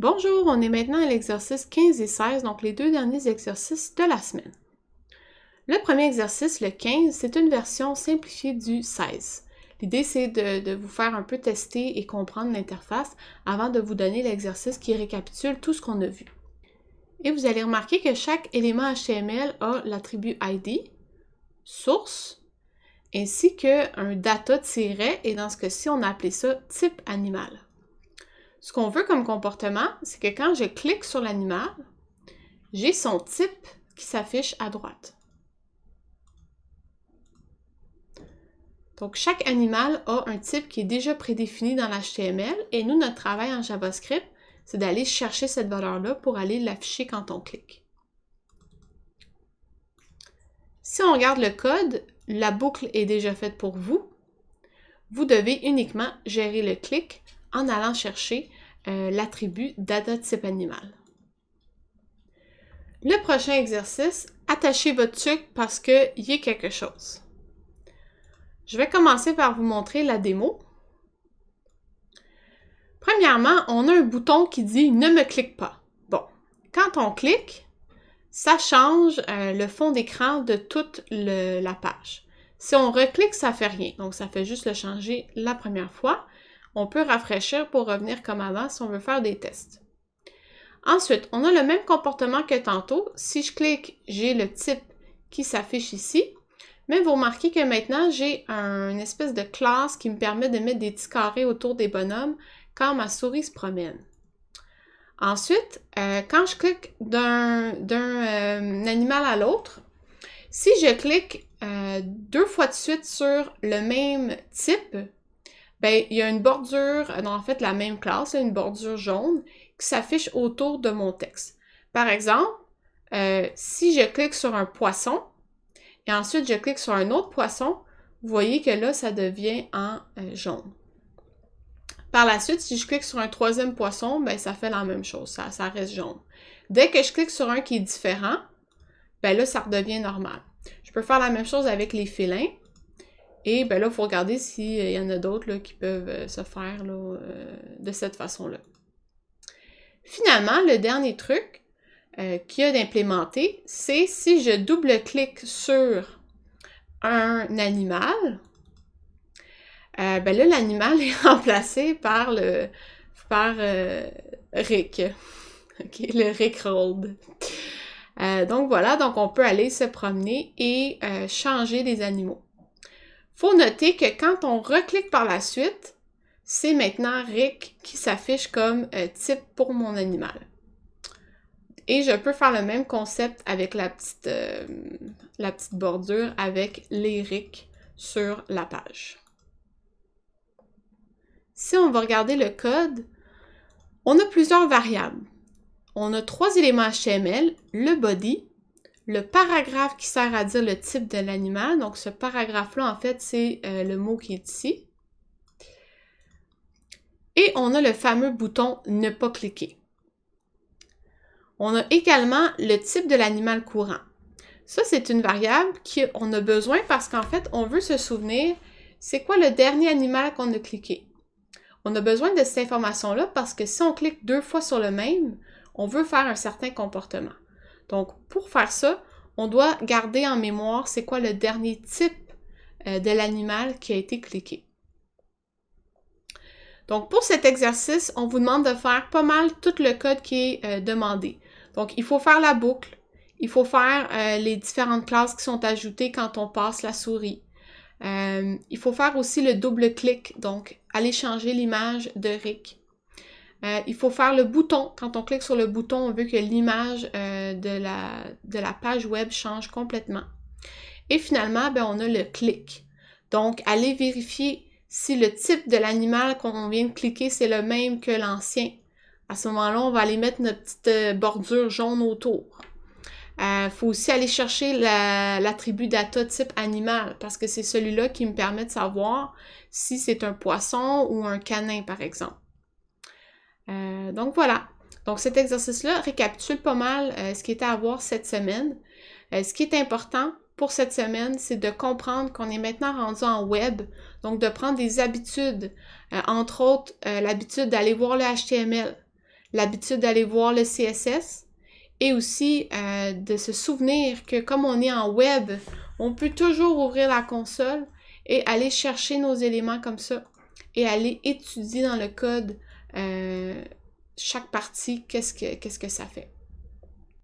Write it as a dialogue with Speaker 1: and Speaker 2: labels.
Speaker 1: Bonjour, on est maintenant à l'exercice 15 et 16, donc les deux derniers exercices de la semaine. Le premier exercice, le 15, c'est une version simplifiée du 16. L'idée, c'est de vous faire un peu tester et comprendre l'interface avant de vous donner l'exercice qui récapitule tout ce qu'on a vu. Et vous allez remarquer que chaque élément HTML a l'attribut ID, source, ainsi qu'un data-tiret, et dans ce cas-ci, on a appelé ça type animal. Ce qu'on veut comme comportement, c'est que quand je clique sur l'animal, j'ai son type qui s'affiche à droite. Donc, chaque animal a un type qui est déjà prédéfini dans l'HTML et nous, notre travail en JavaScript, c'est d'aller chercher cette valeur-là pour aller l'afficher quand on clique. Si on regarde le code, la boucle est déjà faite pour vous. Vous devez uniquement gérer le clic en allant chercher l'attribut data-type animal. Le prochain exercice, attachez votre truc parce qu'il y a quelque chose. Je vais commencer par vous montrer la démo. Premièrement, on a un bouton qui dit « Ne me clique pas ». Bon, quand on clique, ça change le fond d'écran de toute la page. Si on reclique, ça ne fait rien, donc ça fait juste le changer la première fois. On peut rafraîchir pour revenir comme avant si on veut faire des tests. Ensuite, on a le même comportement que tantôt. Si je clique, j'ai le type qui s'affiche ici. Mais vous remarquez que maintenant, j'ai une espèce de classe qui me permet de mettre des petits carrés autour des bonhommes quand ma souris se promène. Ensuite, quand je clique d'un animal à l'autre, si je clique deux fois de suite sur le même type, ben, il y a une bordure, en fait la même classe, une bordure jaune, qui s'affiche autour de mon texte. Par exemple, si je clique sur un poisson, et ensuite je clique sur un autre poisson, vous voyez que là, ça devient en jaune. Par la suite, si je clique sur un troisième poisson, ben, ça fait la même chose, ça reste jaune. Dès que je clique sur un qui est différent, ben là, ça redevient normal. Je peux faire la même chose avec les félins. Et ben là, il faut regarder s'il y en a d'autres qui peuvent se faire là, de cette façon-là. Finalement, le dernier truc qu'il y a d'implémenter, c'est si je double-clique sur un animal, ben là, l'animal est remplacé par Rick. Okay, le Rickroll. Donc voilà, donc on peut aller se promener et changer des animaux. Faut noter que quand on reclique par la suite, c'est maintenant Rick qui s'affiche comme type pour mon animal. Et je peux faire le même concept avec la petite bordure avec les Rick sur la page. Si on va regarder le code, on a plusieurs variables. On a 3 éléments HTML, le body, le paragraphe qui sert à dire le type de l'animal. Donc, ce paragraphe-là, en fait, c'est le mot qui est ici. Et on a le fameux bouton « Ne pas cliquer ». On a également le type de l'animal courant. Ça, c'est une variable qu'on a besoin parce qu'en fait, on veut se souvenir, c'est quoi le dernier animal qu'on a cliqué. On a besoin de cette information-là parce que si on clique 2 fois sur le même, on veut faire un certain comportement. Donc, pour faire ça, on doit garder en mémoire c'est quoi le dernier type de l'animal qui a été cliqué. Donc, pour cet exercice, on vous demande de faire pas mal tout le code qui est demandé. Donc, il faut faire la boucle, il faut faire les différentes classes qui sont ajoutées quand on passe la souris. Il faut faire aussi le double-clic, donc aller changer l'image de Rick. Il faut faire le bouton. Quand on clique sur le bouton, on veut que l'image de la page web change complètement. Et finalement, ben, on a le clic. Donc, aller vérifier si le type de l'animal qu'on vient de cliquer, c'est le même que l'ancien. À ce moment-là, on va aller mettre notre petite bordure jaune autour. Il faut aussi aller chercher l'attribut data type animal parce que c'est celui-là qui me permet de savoir si c'est un poisson ou un canin, par exemple. Donc voilà. Donc cet exercice-là récapitule pas mal ce qui était à voir cette semaine. Ce qui est important pour cette semaine, c'est de comprendre qu'on est maintenant rendu en web, donc de prendre des habitudes, entre autres l'habitude d'aller voir le HTML, l'habitude d'aller voir le CSS et aussi de se souvenir que comme on est en web, on peut toujours ouvrir la console et aller chercher nos éléments comme ça et aller étudier dans le code chaque partie, qu'est-ce que ça fait.